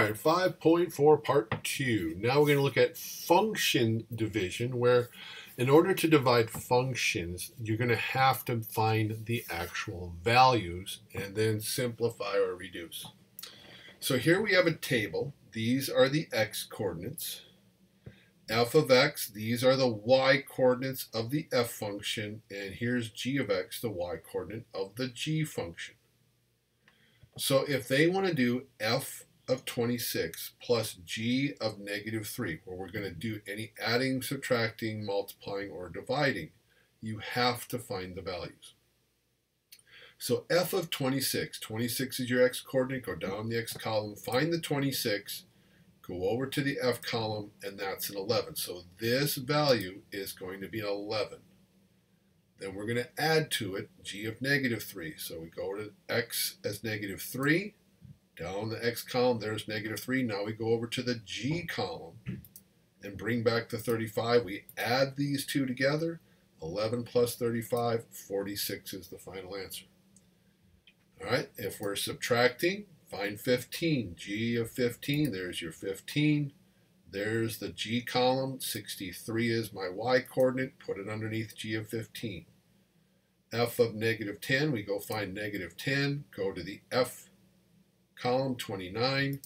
right, 5.4 part 2. Now we're going to look at function division, where in order to divide functions, you're going to have to find the actual values and then simplify or reduce. So here we have a table. These are the x coordinates. F of x, these are the y coordinates of the f function, and here's g of x, the y coordinate of the g function. So if they want to do f of 26 plus g of negative 3, where we're going to do any adding, subtracting, multiplying, or dividing, you have to find the values. So f of 26, 26 is your x coordinate, go down the x column, find the 26, go over to the f column, and that's an 11. So this value is going to be an 11. Then we're going to add to it g of negative 3. So we go to x as negative 3, down the x column, there's negative 3. Now we go over to the g column and bring back the 35. We add these two together, 11 plus 35, 46 is the final answer. All right, if we're subtracting, find 15. G of 15, there's your 15. There's the g column, 63 is my y coordinate, put it underneath g of 15. F of negative 10, we go find negative 10, go to the f column, 29,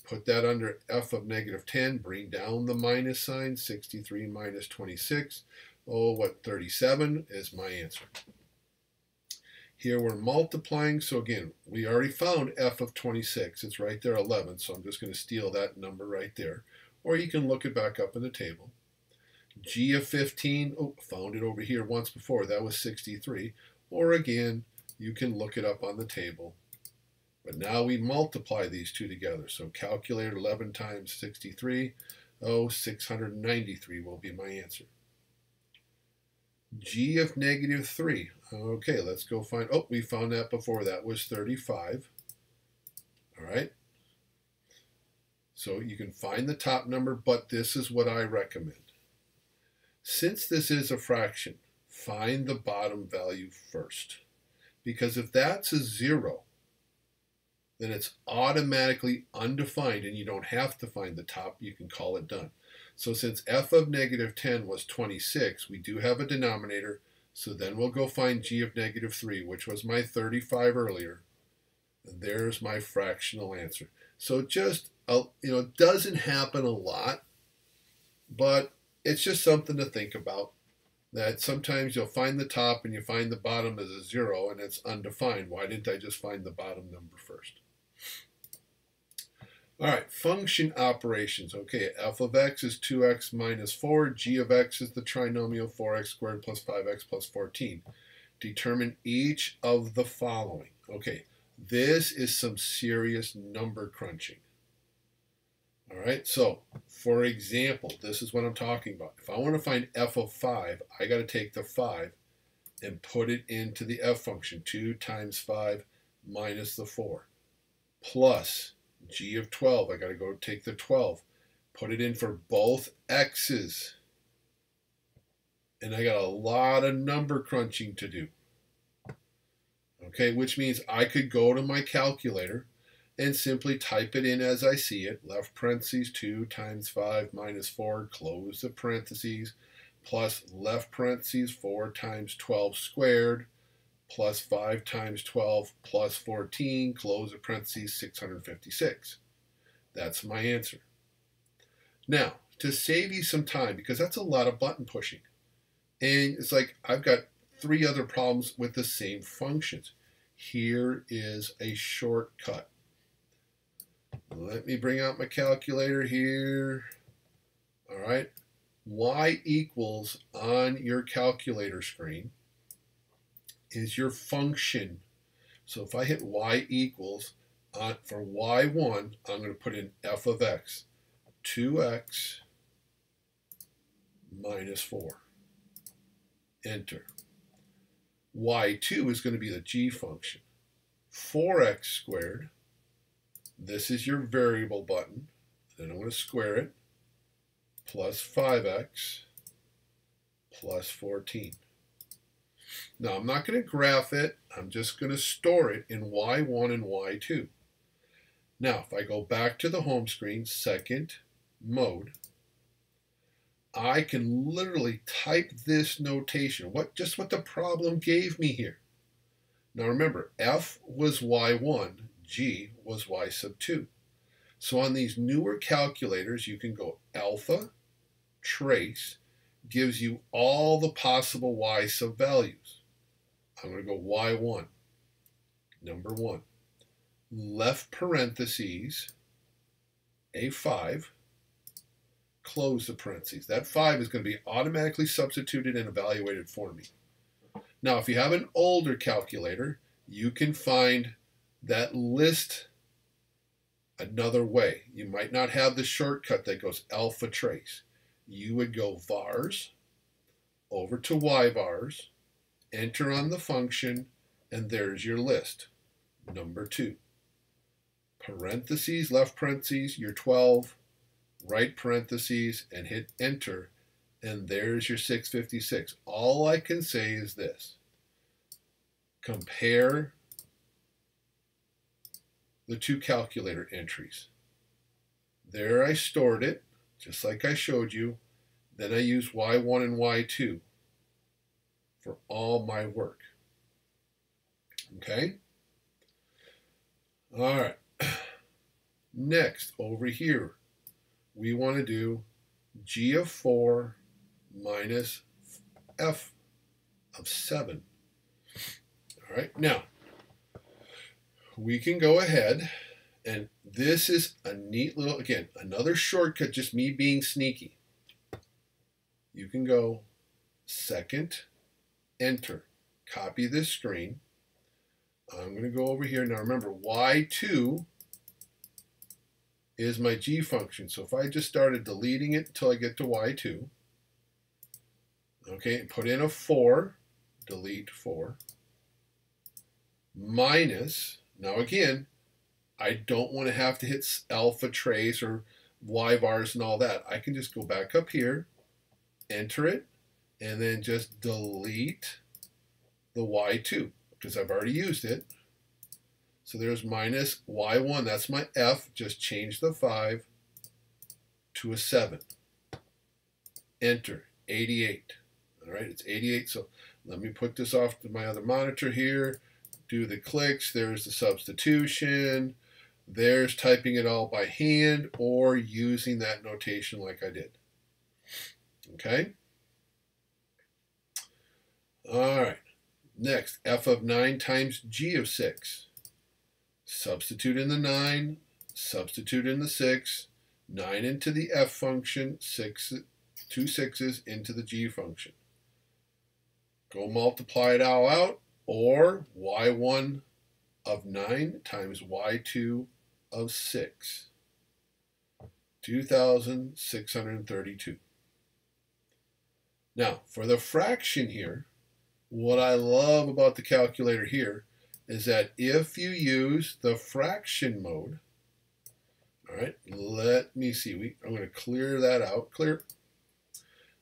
put that under f of negative 10, bring down the minus sign, 63 minus 26, 37 is my answer. Here we're multiplying, so again, we already found f of 26, it's right there, 11, so I'm just going to steal that number right there. Or you can look it back up in the table. G of 15, found it over here once before, that was 63. Or again, you can look it up on the table. But now we multiply these two together. So calculate 11 times 63, 693 will be my answer. G of negative 3. Okay, let's go find, we found that before, that was 35. All right. So you can find the top number, but this is what I recommend. Since this is a fraction, find the bottom value first. Because if that's a 0, then it's automatically undefined and you don't have to find the top, you can call it done. So since f of negative 10 was 26, we do have a denominator, so then we'll go find g of negative 3, which was my 35 earlier, and there's my fractional answer. So just, it doesn't happen a lot, but it's just something to think about, that sometimes you'll find the top and you find the bottom as a 0 and it's undefined. Why didn't I just find the bottom number first? All right, function operations. Okay, f of x is 2x minus 4. G of x is the trinomial 4x squared plus 5x plus 14. Determine each of the following. Okay, this is some serious number crunching. All right, so for example, this is what I'm talking about. If I want to find f of 5, I got to take the 5 and put it into the f function. 2 times 5 minus the 4 plus g of 12. I got to go take the 12, put it in for both x's. And I got a lot of number crunching to do. Okay, which means I could go to my calculator and simply type it in as I see it. Left parentheses 2 times 5 minus 4, close the parentheses, plus left parentheses 4 times 12 squared, plus 5 times 12 plus 14, close the parentheses, 656. That's my answer. Now, to save you some time, because that's a lot of button pushing, and it's like I've got 3 other problems with the same functions. Here is a shortcut. Let me bring out my calculator here. All right. Y equals on your calculator screen is your function. So if I hit y equals, for y1, I'm going to put in f of x, 2x minus 4. Enter. y2 is going to be the g function. 4x squared. This is your variable button. Then I'm going to square it. Plus 5x plus 14. Now, I'm not going to graph it. I'm just going to store it in y1 and y2. Now, if I go back to the home screen, second mode, I can literally type this notation, just what the problem gave me here. Now remember, f was y1, g was y sub 2. So on these newer calculators, you can go alpha, trace, gives you all the possible y sub values. I'm going to go y1, number 1. Left parentheses, a5, close the parentheses. That 5 is going to be automatically substituted and evaluated for me. Now, if you have an older calculator, you can find that list another way. You might not have the shortcut that goes alpha trace. You would go vars over to yvars, enter on the function, and there's your list. Number 2. Parentheses, left parentheses, your 12, right parentheses, and hit enter, and there's your 656. All I can say is this. Compare the two calculator entries. There I stored it, just like I showed you. Then I use y1 and y2 for all my work. Okay? All right. Next, over here, we want to do g of 4 minus f of 7. All right, now, we can go ahead, and this is a neat little, again, another shortcut, just me being sneaky. You can go second, enter, copy this screen. I'm going to go over here. Now remember, y2 is my g function. So if I just started deleting it until I get to y2, okay, put in a 4, delete 4, minus, now again, I don't want to have to hit alpha trace or yvars and all that. I can just go back up here, enter it, and then just delete the y2 because I've already used it. So there's minus y1, that's my f, just change the 5 to a 7. Enter, 88. All right, it's 88, so let me put this off to my other monitor here, do the clicks, there's the substitution, there's typing it all by hand or using that notation like I did. Okay? All right, next, f of 9 times g of 6. Substitute in the 9, substitute in the 6, 9 into the f function, 2 6s into the g function. Go multiply it all out, or y1 of 9 times y2 of 6, 2,632. Now, for the fraction here, what I love about the calculator here is that if you use the fraction mode, all right, let me see, I'm going to clear that out, clear.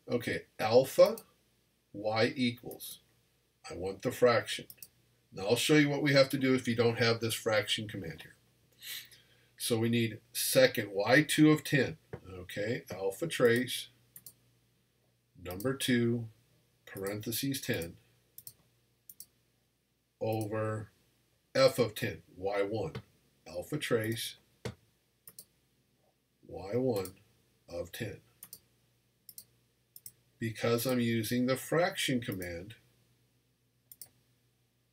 Okay, alpha y equals, I want the fraction. Now I'll show you what we have to do if you don't have this fraction command here. So we need second y2 of 10, okay, alpha trace, number 2, parentheses 10, over f of 10, y1, alpha trace, y1 of 10. Because I'm using the fraction command,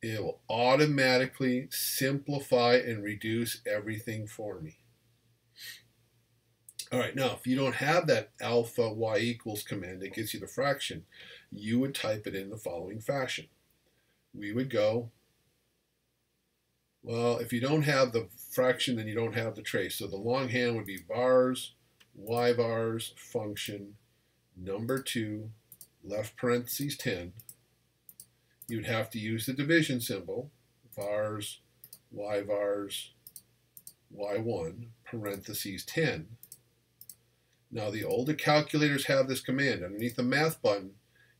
it will automatically simplify and reduce everything for me. All right, now if you don't have that alpha y equals command that gives you the fraction, you would type it in the following fashion. We would go, well, if you don't have the fraction, then you don't have the trace. So the longhand would be vars, yvars, function, number 2, left parentheses 10. You'd have to use the division symbol, vars, yvars, y1, parentheses 10. Now the older calculators have this command. Underneath the math button,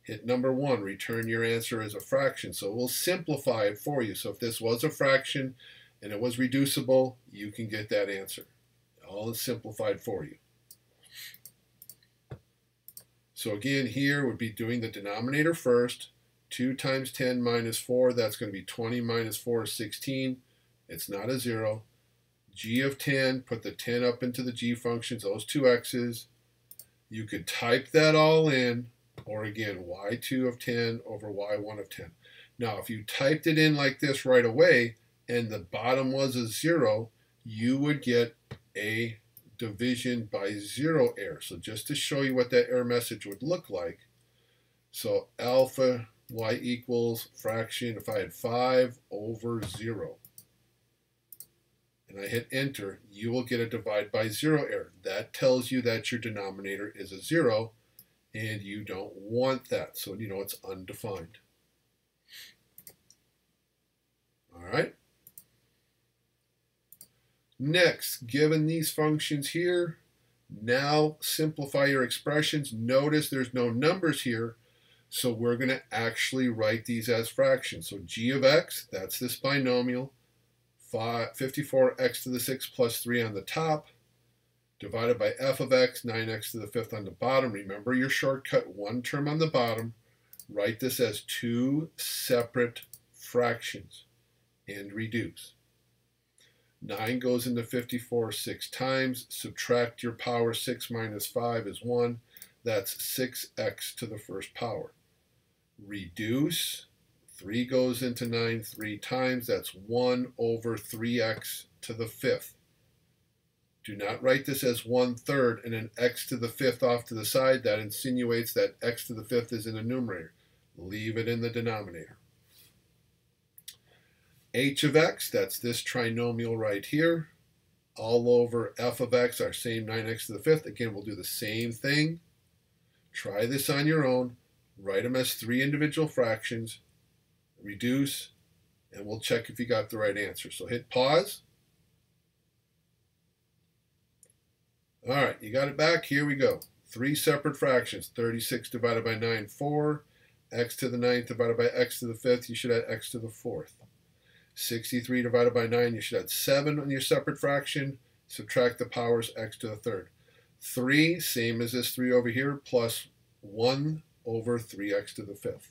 hit number 1, return your answer as a fraction. So we'll simplify it for you. So if this was a fraction and it was reducible, you can get that answer. All is simplified for you. So again, here would be doing the denominator first. 2 times 10 minus 4, that's going to be 20 minus 4 is 16. It's not a 0. G of 10, put the 10 up into the G functions, those two x's. You could type that all in, or again, y2 of 10 over y1 of 10. Now, if you typed it in like this right away, and the bottom was a 0, you would get a division by 0 error. So just to show you what that error message would look like, so alpha y equals fraction, if I had 5 over 0, and I hit enter, you will get a divide by 0 error. That tells you that your denominator is a 0, and you don't want that. So you know it's undefined. All right. Next, given these functions here, now simplify your expressions. Notice there's no numbers here, so we're going to actually write these as fractions. So g of x, that's this binomial, 54x to the 6 plus 3 on the top, divided by f of x, 9x to the 5th on the bottom. Remember your shortcut, one term on the bottom. Write this as two separate fractions and reduce. 9 goes into 54 6 times. Subtract your power. 6 minus 5 is 1. That's 6x to the first power. Reduce. 3 goes into 9 3 times. That's 1 over 3x to the 5th. Do not write this as 1/3 and an x to the 5th off to the side. That insinuates that x to the 5th is in the numerator. Leave it in the denominator. H of x, that's this trinomial right here, all over f of x, our same 9x to the 5th. Again, we'll do the same thing. Try this on your own. Write them as 3 individual fractions. Reduce, and we'll check if you got the right answer. So hit pause. All right, you got it back. Here we go. 3 separate fractions. 36 divided by 9, 4. X to the 9th divided by x to the 5th. You should add x to the 4th. 63 divided by 9, you should add 7 on your separate fraction. Subtract the powers, x to the 3rd. 3, same as this 3 over here, plus 1 over 3x to the 5th.